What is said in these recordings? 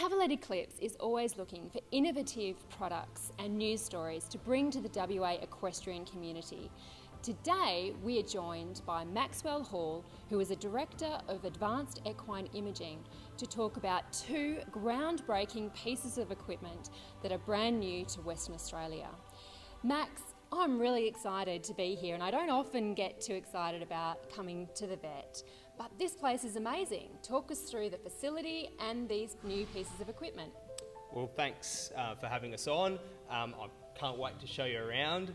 Cavalletti Clips is always looking for innovative products and news stories to bring to the WA equestrian community. Today we are joined by Maxwell Hall, who is a Director of Advanced Equine Imaging, to talk about two groundbreaking pieces of equipment that are brand new to Western Australia. Max, I'm really excited to be here, and I don't often get too excited about coming to the vet, but this place is amazing. Talk us through the facility and these new pieces of equipment. Well, thanks for having us on. I can't wait to show you around.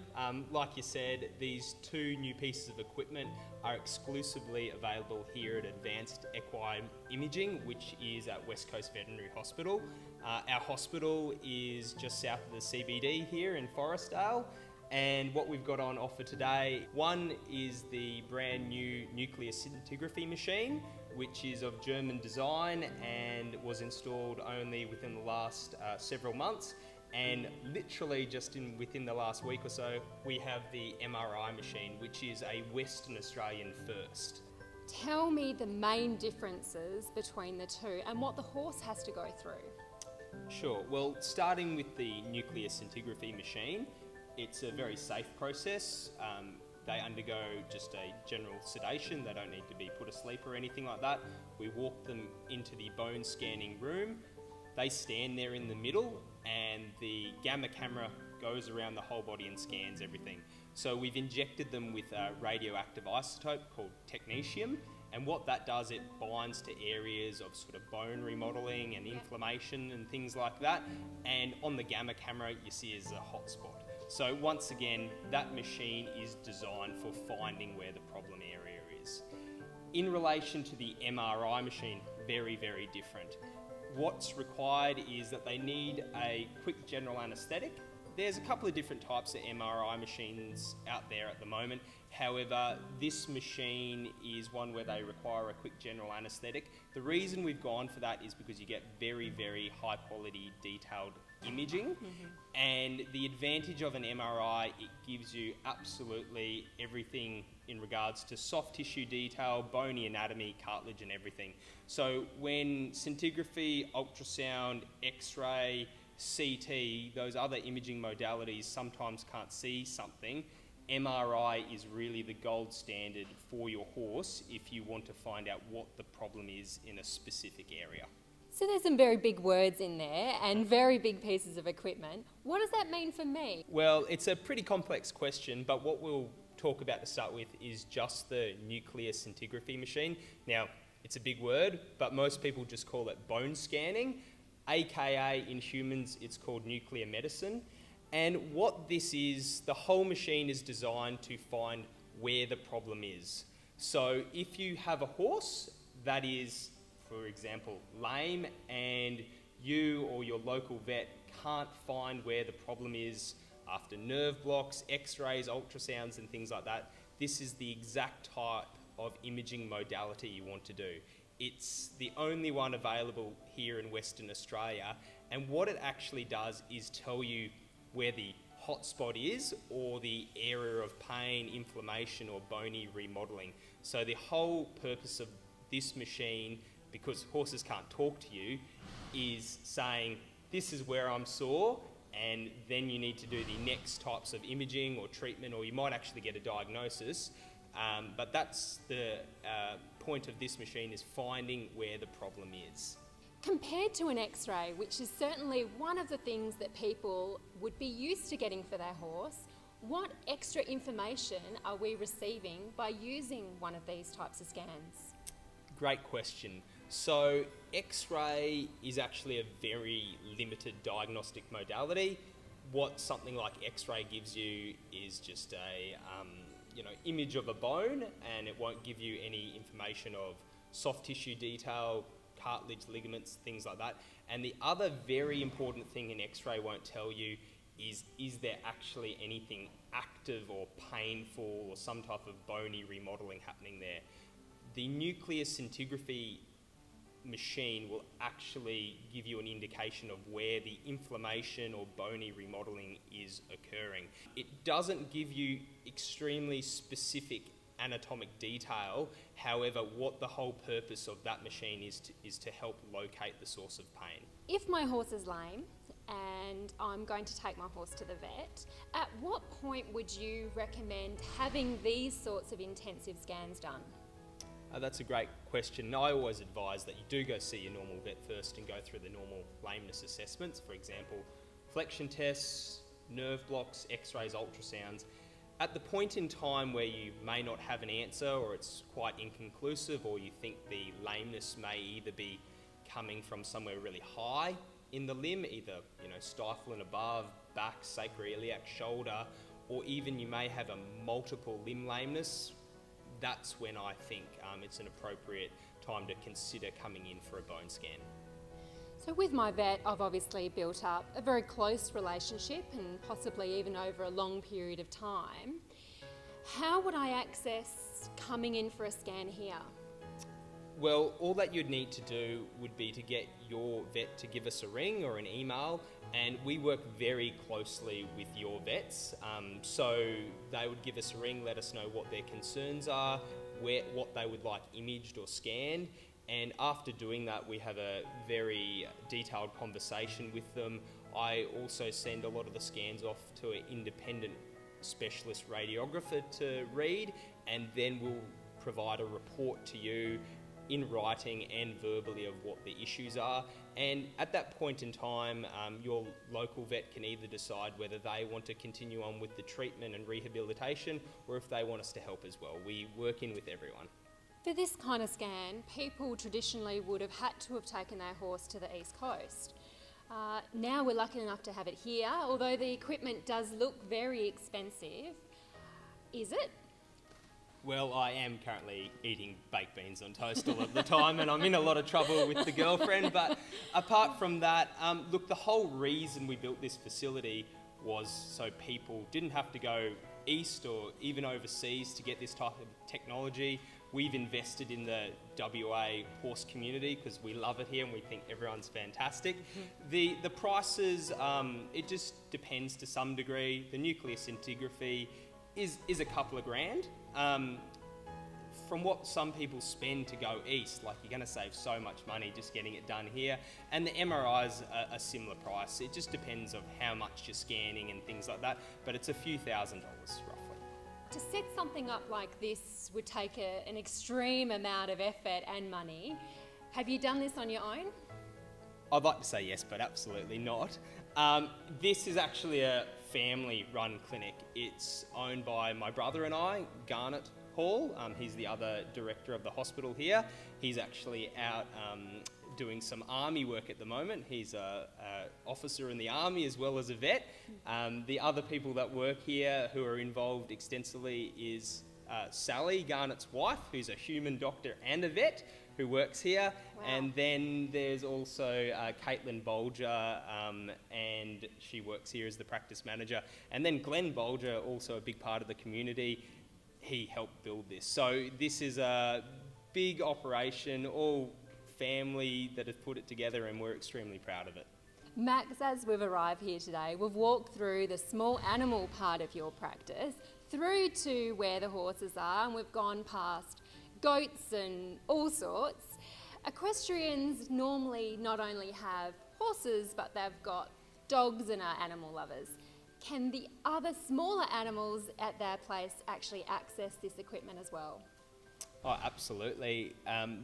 Like you said, these two new pieces of equipment are exclusively available here at Advanced Equine Imaging, which is at West Coast Veterinary Hospital. Our hospital is just south of the CBD here in Forestdale. And what we've got on offer today, one is the brand new nuclear scintigraphy machine, which is of German design and was installed only within the last several months. And literally just within the last week or so, we have the MRI machine, which is a Western Australian first. Tell me the main differences between the two and what the horse has to go through. Sure. Well, starting with the nuclear scintigraphy machine, it's a very safe process. They undergo just a general sedation. They don't need to be put asleep or anything like that. We walk them into the bone scanning room. They stand there in the middle and the gamma camera goes around the whole body and scans everything. So we've injected them with a radioactive isotope called technetium, and what that does, it binds to areas of sort of bone remodeling and inflammation and things like that, and on the gamma camera you see is a hot spot. So once again, that machine is designed for finding where the problem area is. In relation to the MRI machine, very, very different. What's required is that they need a quick general anaesthetic. There's a couple of different types of MRI machines out there at the moment. However, this machine is one where they require a quick general anaesthetic. The reason we've gone for that is because you get very, very high quality detailed imaging. And the advantage of an MRI, it gives you absolutely everything in regards to soft tissue detail, bony anatomy, cartilage and everything. So when scintigraphy, ultrasound, X-ray, CT, those other imaging modalities sometimes can't see something, MRI is really the gold standard for your horse if you want to find out what the problem is in a specific area. So there's some very big words in there and very big pieces of equipment. What does that mean for me? Well, it's a pretty complex question, but what we'll talk about to start with is just the nuclear scintigraphy machine. Now, it's a big word, but most people just call it bone scanning, aka in humans it's called nuclear medicine. And what this is, the whole machine is designed to find where the problem is. So if you have a horse that is, for example, lame, and you or your local vet can't find where the problem is after nerve blocks, x-rays, ultrasounds and things like that, this is the exact type of imaging modality you want to do. It's the only one available here in Western Australia, and what it actually does is tell you where the hotspot is or the area of pain, inflammation or bony remodeling. So the whole purpose of this machine, because horses can't talk to you, is saying this is where I'm sore, and then you need to do the next types of imaging or treatment, or you might actually get a diagnosis. But that's the point of this machine, is finding where the problem is. Compared to an X-ray, which is certainly one of the things that people would be used to getting for their horse, what extra information are we receiving by using one of these types of scans? Great question. So X-ray is actually a very limited diagnostic modality. What something like X-ray gives you is just a image of a bone, and it won't give you any information of soft tissue detail, cartilage, ligaments, things like that. And the other very important thing an X-ray won't tell you is there actually anything active or painful or some type of bony remodeling happening there. The nuclear scintigraphy machine will actually give you an indication of where the inflammation or bony remodeling is occurring. It doesn't give you extremely specific anatomic detail. However, what the whole purpose of that machine is to help locate the source of pain. If my horse is lame and I'm going to take my horse to the vet, at what point would you recommend having these sorts of intensive scans done? That's a great question. I always advise that you do go see your normal vet first and go through the normal lameness assessments. For example, flexion tests, nerve blocks, x-rays, ultrasounds. At the point in time where you may not have an answer, or it's quite inconclusive, or you think the lameness may either be coming from somewhere really high in the limb, either stifle and above, back, sacroiliac, shoulder, or even you may have a multiple limb lameness, that's when I think it's an appropriate time to consider coming in for a bone scan. So with my vet, I've obviously built up a very close relationship and possibly even over a long period of time. How would I access coming in for a scan here? Well, all that you'd need to do would be to get your vet to give us a ring or an email, and we work very closely with your vets. So they would give us a ring, let us know what their concerns are, what they would like imaged or scanned, and after doing that we have a very detailed conversation with them. I also send a lot of the scans off to an independent specialist radiographer to read, and then we'll provide a report to you in writing and verbally of what the issues are. And at that point in time, your local vet can either decide whether they want to continue on with the treatment and rehabilitation, or if they want us to help as well. We work in with everyone. For this kind of scan, people traditionally would have had to have taken their horse to the East Coast. Now we're lucky enough to have it here, although the equipment does look very expensive. Is it? Well, I am currently eating baked beans on toast all of the time, and I'm in a lot of trouble with the girlfriend. But apart from that, look, the whole reason we built this facility was so people didn't have to go east or even overseas to get this type of technology. We've invested in the WA horse community because we love it here and we think everyone's fantastic. The prices, it just depends to some degree. The nuclear scintigraphy is a couple of grand. From what some people spend to go east, like you're going to save so much money just getting it done here. And the MRI's a similar price. It just depends of how much you're scanning and things like that, but it's a few $1,000s roughly. To set something up like this would take an extreme amount of effort and money. Have you done this on your own? I'd like to say yes, but absolutely not. This is actually a family-run clinic. It's owned by my brother and I, Garnet Hall. He's the other director of the hospital here. He's actually out doing some army work at the moment. He's a officer in the army as well as a vet. The other people that work here who are involved extensively is Sally, Garnet's wife, who's a human doctor and a vet, who works here. Wow. And then there's also Caitlin Bolger, and she works here as the practice manager. And then Glenn Bolger, also a big part of the community, he helped build this. So this is a big operation, all family that have put it together, and we're extremely proud of it. Max, as we've arrived here today, we've walked through the small animal part of your practice, through to where the horses are, and we've gone past goats and all sorts. Equestrians normally not only have horses, but they've got dogs and are animal lovers. Can the other smaller animals at their place actually access this equipment as well? Oh, absolutely.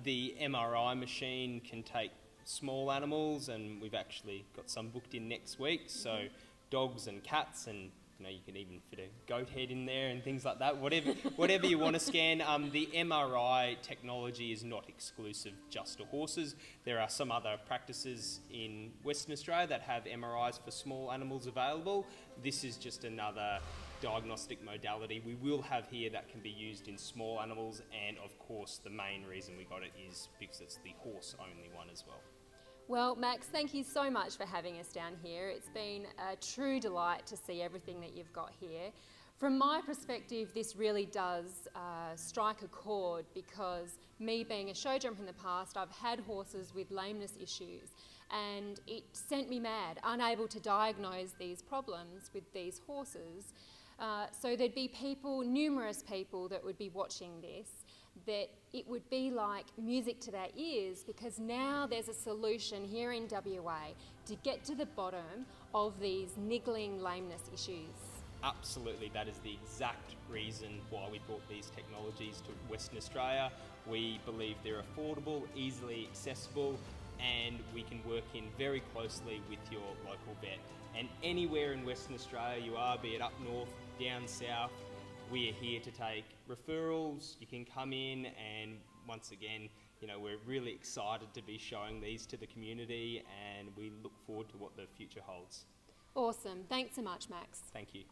The MRI machine can take small animals, and we've actually got some booked in next week. So dogs and cats, and you can even fit a goat head in there and things like that. Whatever you want to scan. The MRI technology is not exclusive just to horses. There are some other practices in Western Australia that have MRIs for small animals available. This is just another diagnostic modality we will have here that can be used in small animals, and of course the main reason we got it is because it's the horse only one as well. Well, Max, thank you so much for having us down here. It's been a true delight to see everything that you've got here. From my perspective, this really does strike a chord, because me being a show jumper in the past, I've had horses with lameness issues, and it sent me mad, unable to diagnose these problems with these horses. So there'd be people, numerous people that would be watching this, that it would be like music to their ears, because now there's a solution here in WA to get to the bottom of these niggling lameness issues. Absolutely, that is the exact reason why we brought these technologies to Western Australia. We believe they're affordable, easily accessible, and we can work in very closely with your local vet. And anywhere in Western Australia you are, be it up north, down south, we are here to take referrals. You can come in, and once again, we're really excited to be showing these to the community, and we look forward to what the future holds. Awesome. Thanks so much, Max. Thank you.